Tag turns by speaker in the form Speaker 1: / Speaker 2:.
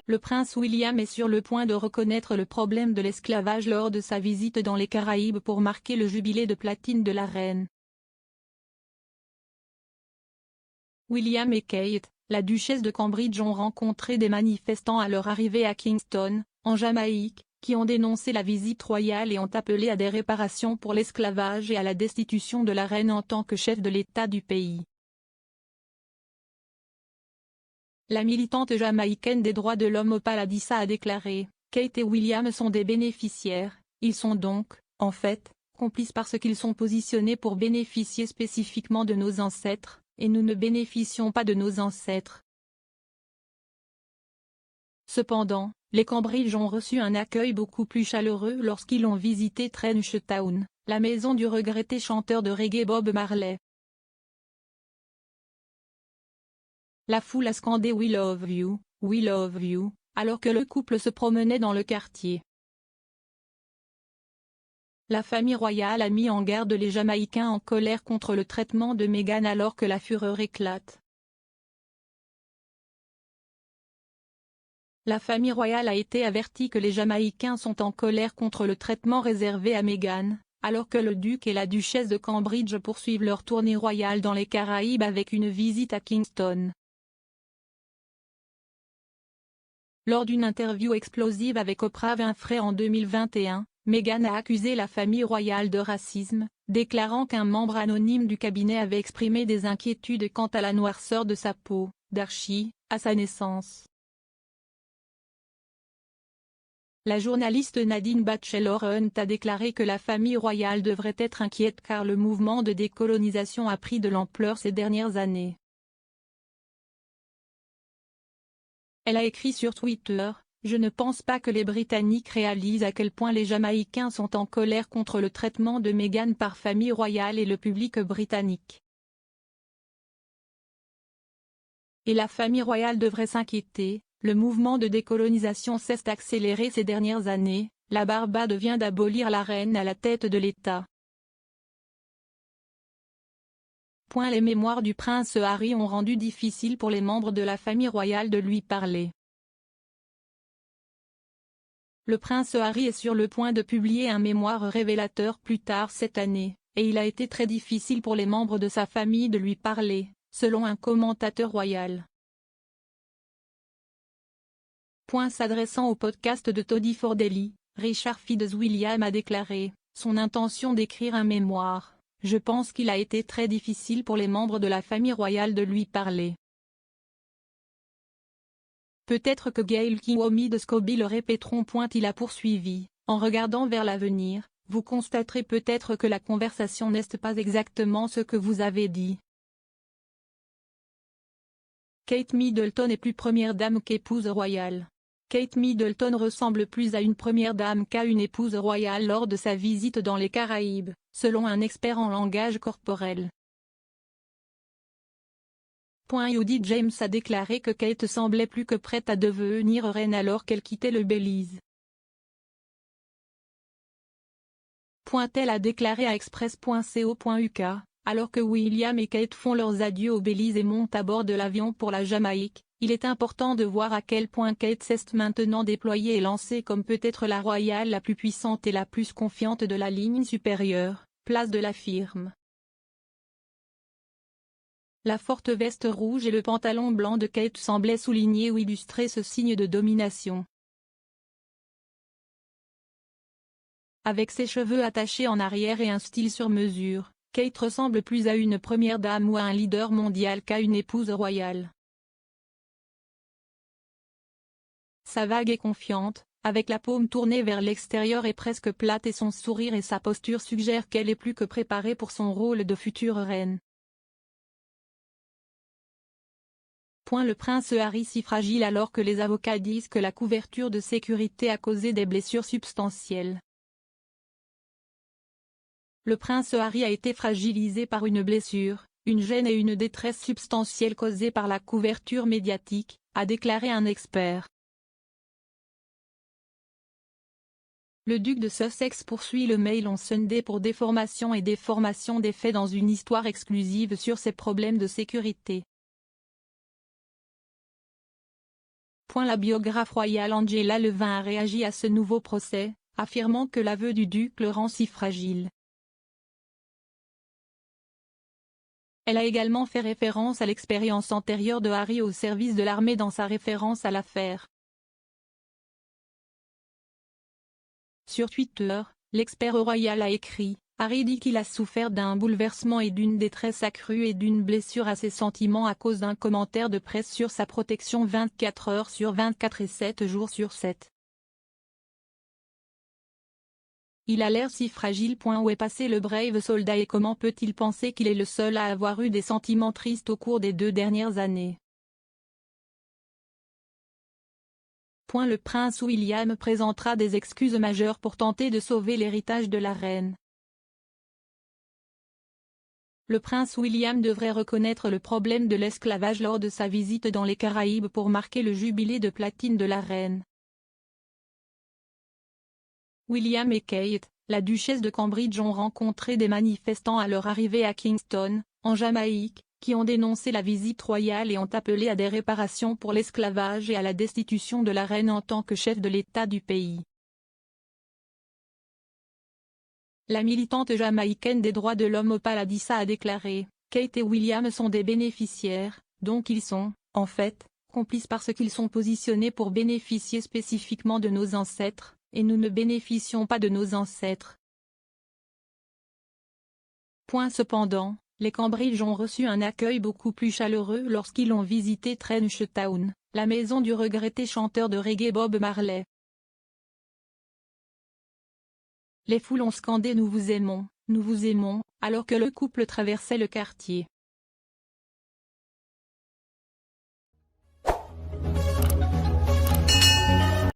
Speaker 1: Le prince William est sur le point de reconnaître le problème de l'esclavage lors de sa visite dans les Caraïbes pour marquer le jubilé de platine de la reine. William et Kate, la duchesse de Cambridge, ont rencontré des manifestants à leur arrivée à Kingston, en Jamaïque, qui ont dénoncé la visite royale et ont appelé à des réparations pour l'esclavage et à la destitution de la reine en tant que chef de l'État du pays. La militante jamaïcaine des droits de l'homme Opal Adissa a déclaré « Kate et William sont des bénéficiaires, ils sont donc, en fait, complices parce qu'ils sont positionnés pour bénéficier spécifiquement de nos ancêtres, et nous ne bénéficions pas de nos ancêtres. » Cependant, les Cambridge ont reçu un accueil beaucoup plus chaleureux lorsqu'ils ont visité Trench Town, la maison du regretté chanteur de reggae Bob Marley. La foule a scandé We love you, alors que le couple se promenait dans le quartier. La famille royale a mis en garde les Jamaïcains en colère contre le traitement de Meghan alors que la fureur éclate. La famille royale a été avertie que les Jamaïcains sont en colère contre le traitement réservé à Meghan, alors que le duc et la duchesse de Cambridge poursuivent leur tournée royale dans les Caraïbes avec une visite à Kingston. Lors d'une interview explosive avec Oprah Winfrey en 2021, Meghan a accusé la famille royale de racisme, déclarant qu'un membre anonyme du cabinet avait exprimé des inquiétudes quant à la noirceur de sa peau, d'Archie, à sa naissance. La journaliste Nadine Batchelor-Hunt a déclaré que la famille royale devrait être inquiète car le mouvement de décolonisation a pris de l'ampleur ces dernières années. Elle a écrit sur Twitter « Je ne pense pas que les Britanniques réalisent à quel point les Jamaïcains sont en colère contre le traitement de Meghan par famille royale et le public britannique. Et la famille royale devrait s'inquiéter, le mouvement de décolonisation s'est accéléré ces dernières années, la Barbade vient d'abolir la reine à la tête de l'État. » Les mémoires du prince Harry ont rendu difficile pour les membres de la famille royale de lui parler. Le prince Harry est sur le point de publier un mémoire révélateur plus tard cette année, et il a été très difficile pour les membres de sa famille de lui parler, selon un commentateur royal. S'adressant au podcast de Toddy Fordelli, Richard Fitzwilliam a déclaré « Son intention d'écrire un mémoire. Je pense qu'il a été très difficile pour les membres de la famille royale de lui parler. Peut-être que Gayle Kiwomi de Scobie le répéteront. Il a poursuivi, en regardant vers l'avenir, vous constaterez peut-être que la conversation n'est pas exactement ce que vous avez dit. Kate Middleton est plus première dame qu'épouse royale. Kate Middleton ressemble plus à une première dame qu'à une épouse royale lors de sa visite dans les Caraïbes, selon un expert en langage corporel. Judi James a déclaré que Kate semblait plus que prête à devenir reine alors qu'elle quittait le Belize. Elle a déclaré à express.co.uk, alors que William et Kate font leurs adieux au Belize et montent à bord de l'avion pour la Jamaïque. Il est important de voir à quel point Kate s'est maintenant déployée et lancée comme peut-être la royale la plus puissante et la plus confiante de la ligne supérieure, place de la firme. La forte veste rouge et le pantalon blanc de Kate semblaient souligner ou illustrer ce signe de domination. Avec ses cheveux attachés en arrière et un style sur mesure, Kate ressemble plus à une première dame ou à un leader mondial qu'à une épouse royale. Sa vague est confiante, avec la paume tournée vers l'extérieur et presque plate et son sourire et sa posture suggèrent qu'elle est plus que préparée pour son rôle de future reine. Le prince Harry si fragile alors que les avocats disent que la couverture de sécurité a causé des blessures substantielles. Le prince Harry a été fragilisé par une blessure, une gêne et une détresse substantielle causée par la couverture médiatique, a déclaré un expert. Le duc de Sussex poursuit le Mail on Sunday pour déformation et déformation des faits dans une histoire exclusive sur ses problèmes de sécurité. La biographe royale Angela Levin a réagi à ce nouveau procès, affirmant que l'aveu du duc le rend si fragile. Elle a également fait référence à l'expérience antérieure de Harry au service de l'armée dans sa référence à l'affaire. Sur Twitter, l'expert royal a écrit: Harry dit qu'il a souffert d'un bouleversement et d'une détresse accrue et d'une blessure à ses sentiments à cause d'un commentaire de presse sur sa protection 24 heures sur 24 et 7 jours sur 7. Il a l'air si fragile. Où est passé le brave soldat et comment peut-il penser qu'il est le seul à avoir eu des sentiments tristes au cours des 2 dernières années? Le prince William présentera des excuses majeures pour tenter de sauver l'héritage de la reine. Le prince William devrait reconnaître le problème de l'esclavage lors de sa visite dans les Caraïbes pour marquer le jubilé de platine de la reine. William et Kate, la duchesse de Cambridge, ont rencontré des manifestants à leur arrivée à Kingston, en Jamaïque, qui ont dénoncé la visite royale et ont appelé à des réparations pour l'esclavage et à la destitution de la reine en tant que chef de l'État du pays. La militante jamaïcaine des droits de l'homme Opal Adissa a déclaré: Kate et William sont des bénéficiaires, donc ils sont, en fait, complices parce qu'ils sont positionnés pour bénéficier spécifiquement de nos ancêtres, et nous ne bénéficions pas de nos ancêtres. Cependant, les Cambridge ont reçu un accueil beaucoup plus chaleureux lorsqu'ils ont visité Trench Town, la maison du regretté chanteur de reggae Bob Marley. Les foules ont scandé « Nous vous aimons », alors que le couple traversait le quartier.